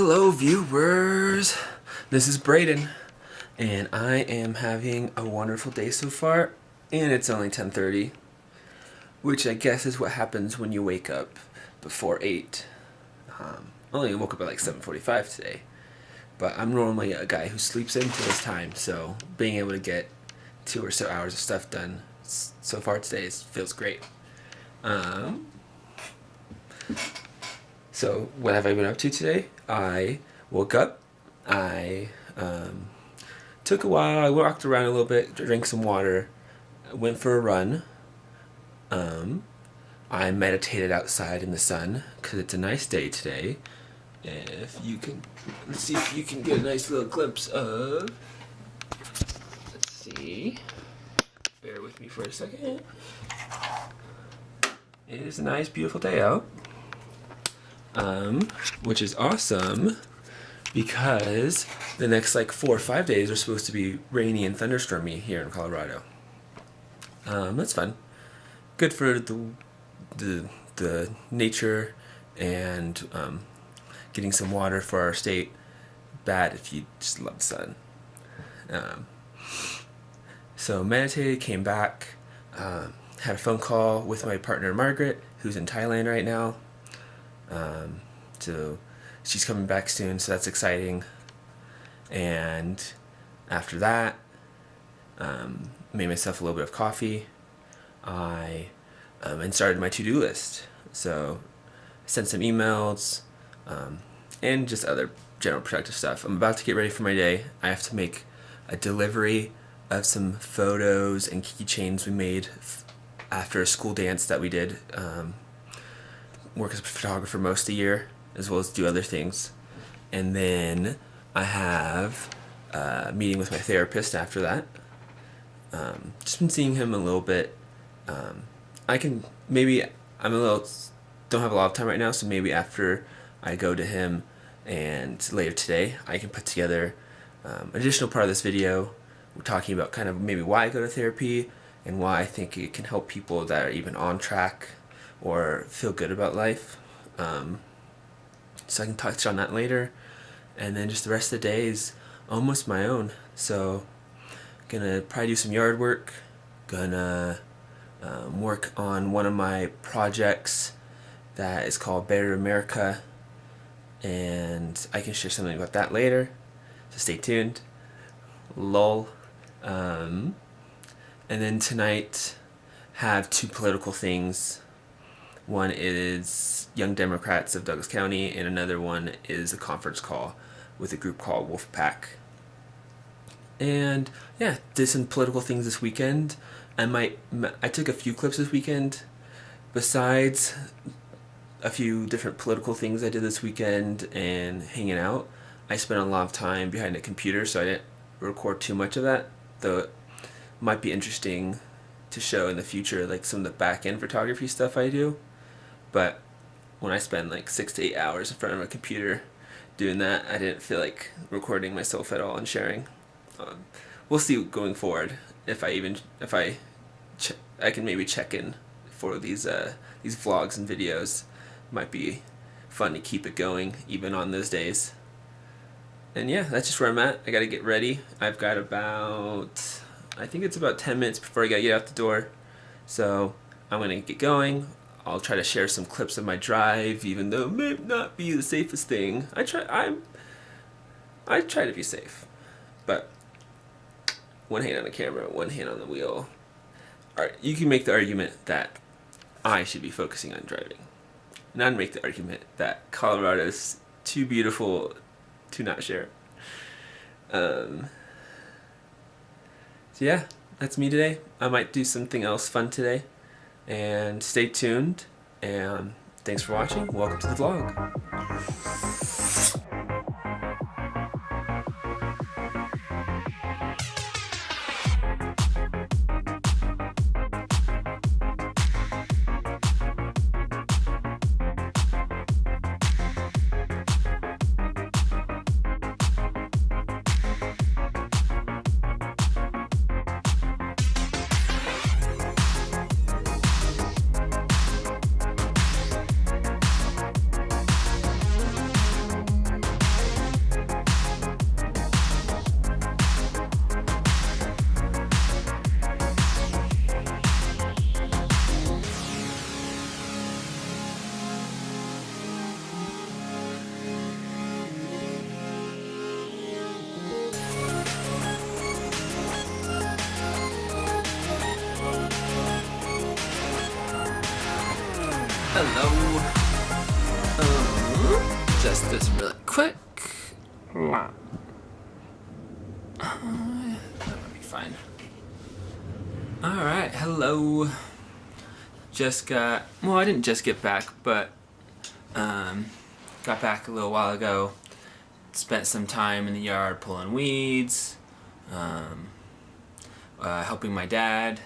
Hello viewers, this is Braden, and I am having a wonderful day so far, and it's only 10:30, which I guess is what happens when you wake up before 8. I only woke up at like 7:45 today, but I'm normally a guy who sleeps into this time, so being able to get 2 or so hours of stuff done so far today feels great. So what have I been up to today? I woke up, I took a while, I walked around a little bit, drank some water, went for a run. I meditated outside in the sun because it's a nice day today. If you can, let's see if you can get a nice little glimpse of, let's see, bear with me for a second. It is a nice beautiful day out. Which is awesome because the next like 4 or 5 days are supposed to be rainy and thunderstormy here in Colorado. That's fun. Good for the nature and getting some water for our state. Bad if you just love the sun. So meditated, came back, had a phone call with my partner Margaret, who's in Thailand right now. So she's coming back soon, so that's exciting. And after that, made myself a little bit of coffee. I and started my to-do list. So sent some emails and just other general productive stuff. I'm about to get ready for my day. I have to make a delivery of some photos and keychains we made after a school dance that we did. Work as a photographer most of the year, as well as do other things. And then I have a meeting with my therapist after that. Just been seeing him a little bit. I'm don't have a lot of time right now, so maybe after I go to him and later today, I can put together an additional part of this video. We're talking about kind of maybe why I go to therapy and why I think it can help people that are even on track or feel good about life. So I can touch on that later. And then just the rest of the day is almost my own. So gonna probably do some yard work. Gonna work on one of my projects that is called Better America. And I can share something about that later. So stay tuned. Lol. And then tonight have 2 political things. One is Young Democrats of Douglas County, and another one is a conference call with a group called Wolfpack. And yeah, did some political things this weekend. I took a few clips this weekend. Besides a few different political things I did this weekend and hanging out, I spent a lot of time behind a computer, so I didn't record too much of that. Though it might be interesting to show in the future, like some of the back-end photography stuff I do. But when I spend like 6 to 8 hours in front of a computer doing that, I didn't feel like recording myself at all and sharing. We'll see going forward if I can maybe check in for these vlogs and videos. Might be fun to keep it going even on those days. And yeah, that's just where I'm at. I gotta get ready. I've got I think it's about 10 minutes before I gotta get out the door. So I'm gonna get going. I'll try to share some clips of my drive, even though it may not be the safest thing. I try to be safe, but one hand on the camera, one hand on the wheel. Alright, you can make the argument that I should be focusing on driving. And I'd make the argument that Colorado is too beautiful to not share. So yeah, that's me today. I might do something else fun today. And stay tuned, and thanks for watching. Welcome to the vlog. Hello. Just this really quick. That'll be fine. Alright, hello. I didn't just get back, but got back a little while ago. Spent some time in the yard pulling weeds, helping my dad,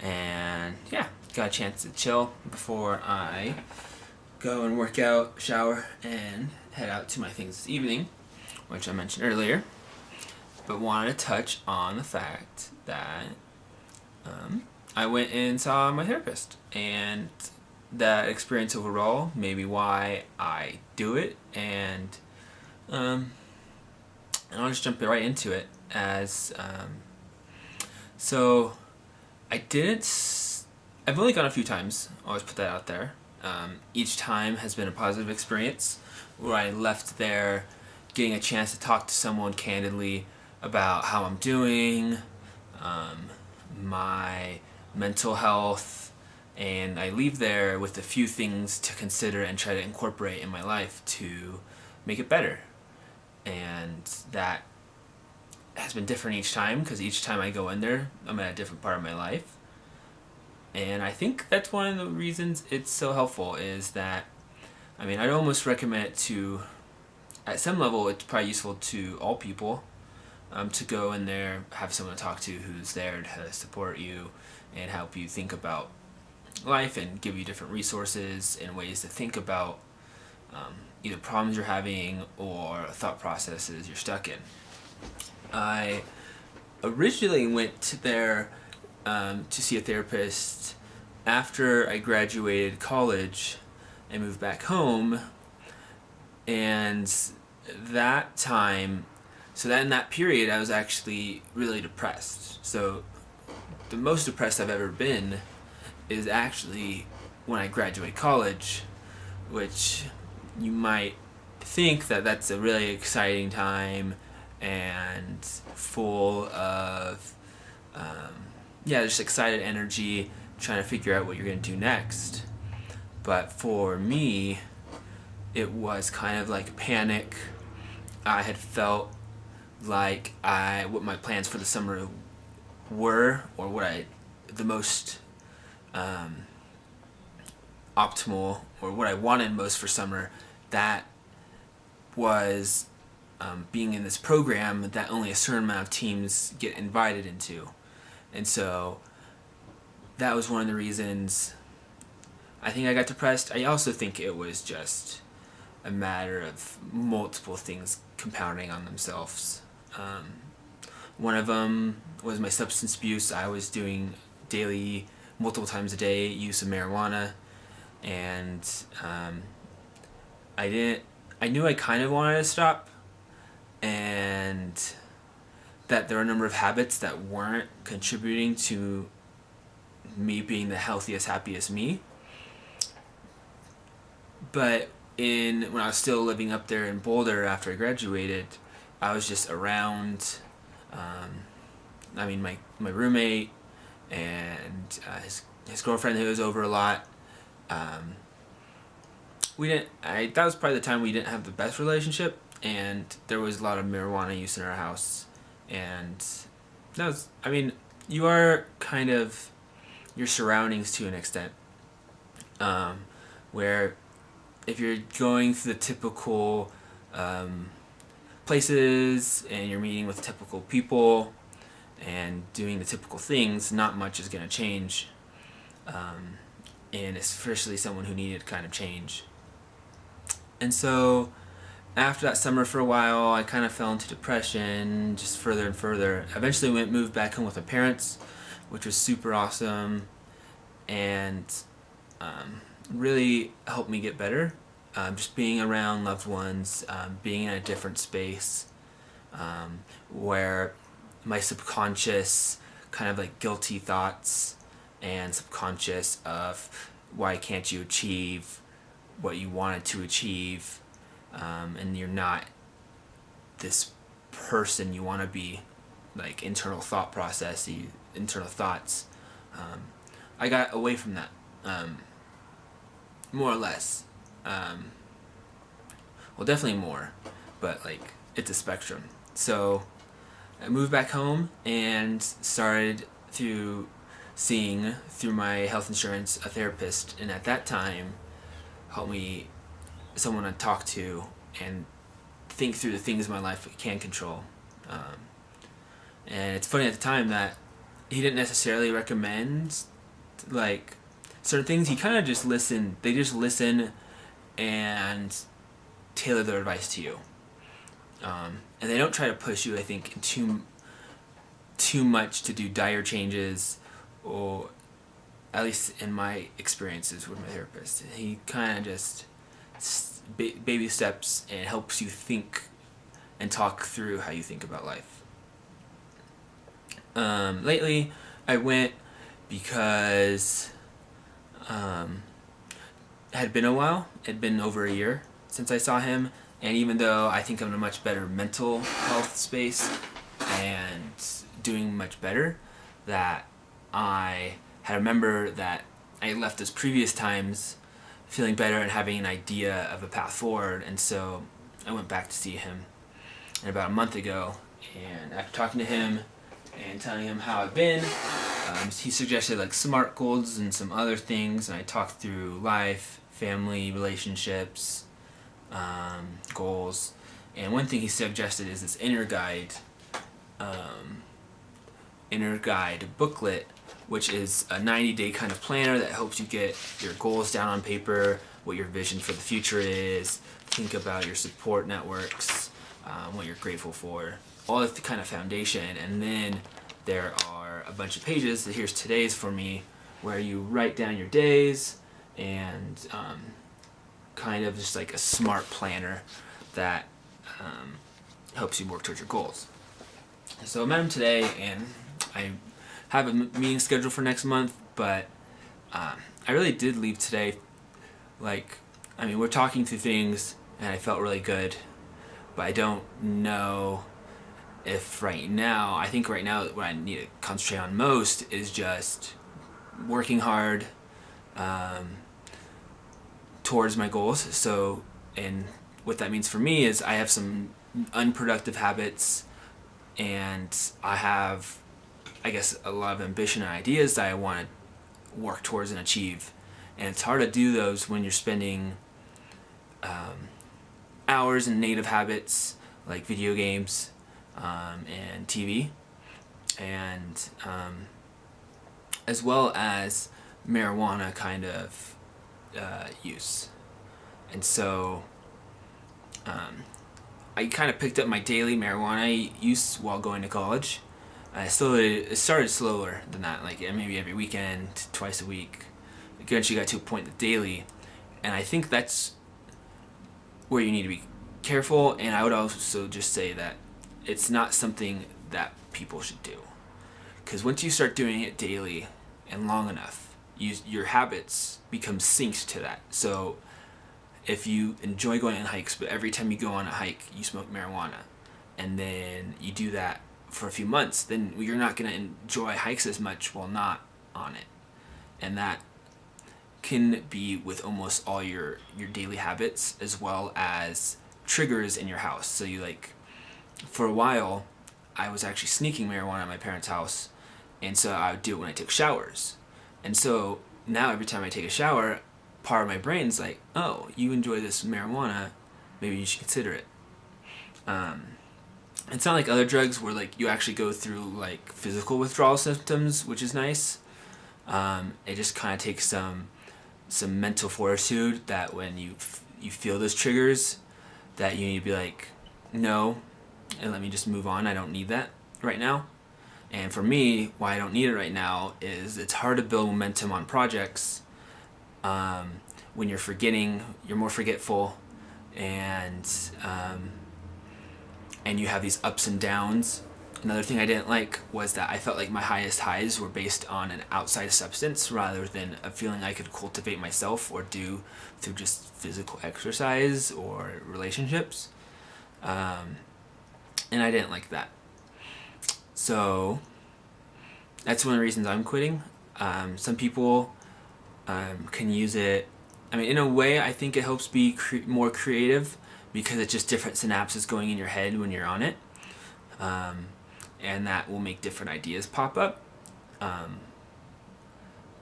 and yeah, got a chance to chill before I go and work out, shower, and head out to my things this evening, which I mentioned earlier. But wanted to touch on the fact that I went and saw my therapist, and that experience overall, maybe why I do it, and I'll just jump right into it. So I've only gone a few times. I'll always put that out there. Each time has been a positive experience where I left there getting a chance to talk to someone candidly about how I'm doing, my mental health, and I leave there with a few things to consider and try to incorporate in my life to make it better. And that has been different each time, because each time I go in there, I'm at a different part of my life. And I think that's one of the reasons it's so helpful, is that, I'd almost recommend it to, at some level, it's probably useful to all people, to go in there, have someone to talk to who's there to support you and help you think about life and give you different resources and ways to think about either problems you're having or thought processes you're stuck in. I originally went there to see a therapist after I graduated college and moved back home, and that time, in that period, I was actually really depressed. So the most depressed I've ever been is actually when I graduated college, which you might think that that's a really exciting time and full of just excited energy, trying to figure out what you're going to do next. But for me, it was kind of like panic. I had felt like what my plans for the summer were, or the most optimal, or what I wanted most for summer, that was being in this program that only a certain amount of teams get invited into. And so that was one of the reasons I think I got depressed. I also think it was just a matter of multiple things compounding on themselves. One of them was my substance abuse. I was doing daily, multiple times a day, use of marijuana, and I knew I kind of wanted to stop, and that there were a number of habits that weren't contributing to me being the healthiest, happiest me. But when I was still living up there in Boulder after I graduated, I was just around, my roommate and his girlfriend, who was over a lot. That was probably the time we didn't have the best relationship, and there was a lot of marijuana use in our house. And that was, you are kind of your surroundings to an extent, where if you're going through the typical places and you're meeting with typical people and doing the typical things, not much is going to change, and especially someone who needed kind of change. And so after that summer, for a while, I kind of fell into depression, just further and further. Eventually moved back home with my parents, which was super awesome, and really helped me get better. Just being around loved ones, being in a different space, where my subconscious kind of like guilty thoughts and subconscious of why can't you achieve what you wanted to achieve, and you're not this person you want to be, like internal thought process, internal thoughts. I got away from that. more or less. Well, definitely more, but like it's a spectrum. So I moved back home and started seeing through my health insurance a therapist, and at that time helped me someone to talk to and think through the things in my life I can control. And it's funny at the time that he didn't necessarily recommend like certain things. He kind of just listened. They just listen and tailor their advice to you. And they don't try to push you, I think, too much to do dire changes, or at least in my experiences with my therapist. He kind of just baby steps and helps you think and talk through how you think about life. Lately, I went because it had been a while. It had been over a year since I saw him, and even though I think I'm in a much better mental health space and doing much better, that I had remembered that I left those previous times feeling better and having an idea of a path forward, and so I went back to see him about a month ago, and after talking to him and telling him how I've been, he suggested like SMART goals and some other things, and I talked through life, family, relationships, goals, and one thing he suggested is this inner guide booklet, which is a 90-day kind of planner that helps you get your goals down on paper, what your vision for the future is, think about your support networks, what you're grateful for, all the kind of foundation. And then there are a bunch of pages, here's today's for me, where you write down your days and kind of just like a smart planner that helps you work towards your goals. So I met him today, and I have a meeting scheduled for next month, but I really did leave today. We're talking through things, and I felt really good, but I don't know if right now, I think right now what I need to concentrate on most is just working hard towards my goals. So, and what that means for me is I have some unproductive habits, and I have, I guess, a lot of ambition and ideas that I want to work towards and achieve. And it's hard to do those when you're spending hours in negative habits like video games and TV, and as well as marijuana kind of use. And so I kind of picked up my daily marijuana use while going to college. It started slower than that, like maybe every weekend, twice a week. Eventually got to a point that daily, and I think that's where you need to be careful. And I would also just say that it's not something that people should do, because once you start doing it daily and long enough, your habits become synced to that. So if you enjoy going on hikes, but every time you go on a hike you smoke marijuana, and then you do that for a few months, then you're not going to enjoy hikes as much while not on it. And that can be with almost all your daily habits, as well as triggers in your house. So for a while I was actually sneaking marijuana at my parents' house, and so I would do it when I took showers. And so now every time I take a shower, part of my brain's like, oh, you enjoy this marijuana, maybe you should consider it. It's not like other drugs where you actually go through physical withdrawal symptoms, which is nice. It just kind of takes some mental fortitude that when you feel those triggers, that you need to be like, no, and let me just move on. I don't need that right now. And for me, why I don't need it right now is it's hard to build momentum on projects when you're more forgetful, and you have these ups and downs. Another thing I didn't like was that I felt like my highest highs were based on an outside substance rather than a feeling I could cultivate myself or do through just physical exercise or relationships. And I didn't like that. So that's one of the reasons I'm quitting. Some people can use it I mean, in a way, I think it helps be more creative because it's just different synapses going in your head when you're on it. And that will make different ideas pop up.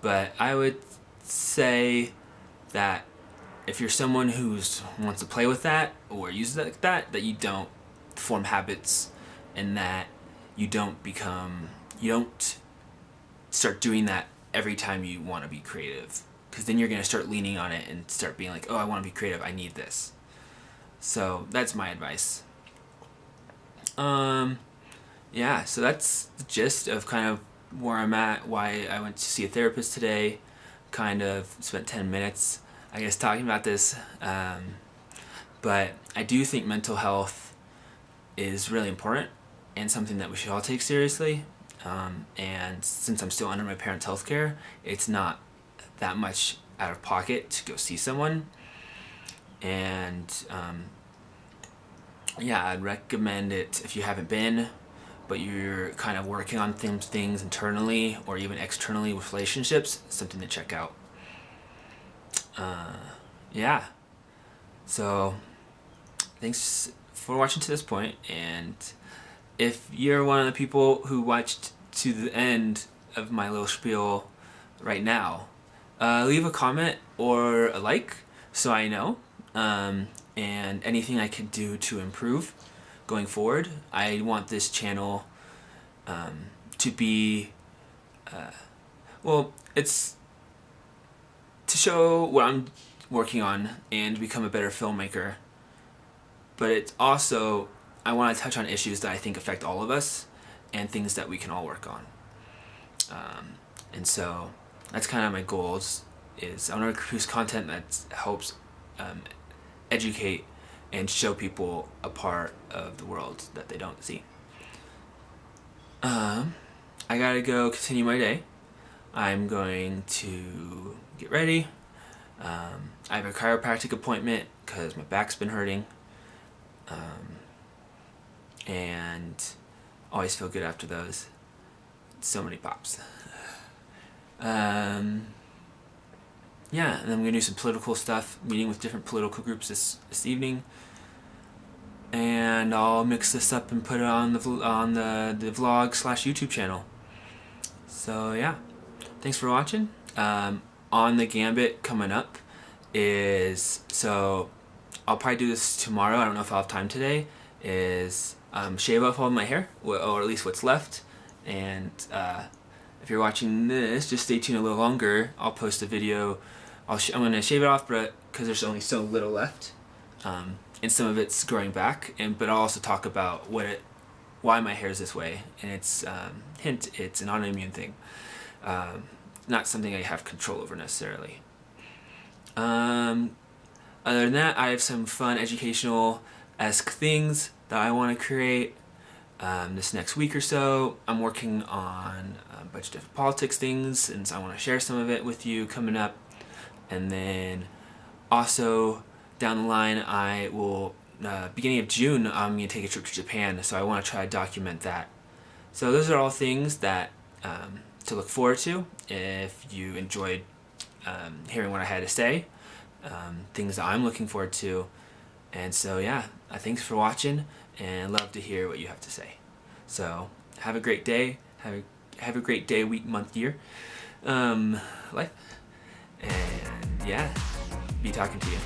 But I would say that if you're someone who wants to play with that or uses it like that, that you don't form habits and that you don't start doing that every time you want to be creative. Because then you're going to start leaning on it and start being like, oh, I want to be creative, I need this. So that's my advice. Yeah, so that's the gist of kind of where I'm at, why I went to see a therapist today. Kind of spent 10 minutes, I guess, talking about this. But I do think mental health is really important and something that we should all take seriously. And since I'm still under my parents' health care, it's not that much out of pocket to go see someone. And yeah, I'd recommend it if you haven't been, but you're kind of working on things internally or even externally with relationships. Something to check out. Yeah. So thanks for watching to this point, and if you're one of the people who watched to the end of my little spiel right now, leave a comment or a like so I know, and anything I can do to improve going forward. I want this channel to be, well, it's to show what I'm working on and become a better filmmaker, but it's also, I want to touch on issues that I think affect all of us and things that we can all work on. And so that's kind of my goals, is I want to produce content that helps educate and show people a part of the world that they don't see. I gotta go continue my day. I'm going to get ready. I have a chiropractic appointment because my back's been hurting. And always feel good after those. So many pops. Yeah, and then I'm gonna do some political stuff, meeting with different political groups this evening, and I'll mix this up and put it on the vlog / YouTube channel. So yeah, thanks for watching. On the Gambit coming up is, so I'll probably do this tomorrow. I don't know if I'll have time today. Is shave off all my hair, or at least what's left, and if you're watching this, just stay tuned a little longer. I'll post a video. I'm gonna shave it off, but because there's only so little left, and some of it's growing back, but I'll also talk about why my hair is this way, and it's hint, it's an autoimmune thing, not something I have control over necessarily. Other than that, I have some fun educational-esque things that I want to create this next week or so. I'm working on a bunch of different politics things, and so I want to share some of it with you coming up. And then also down the line, I will, beginning of June, I'm going to take a trip to Japan, so I want to try to document that. So those are all things that to look forward to if you enjoyed hearing what I had to say, things that I'm looking forward to. And so yeah, thanks for watching, and love to hear what you have to say. So have a great day, have a great day, week, month, year, life, and yeah, be talking to you.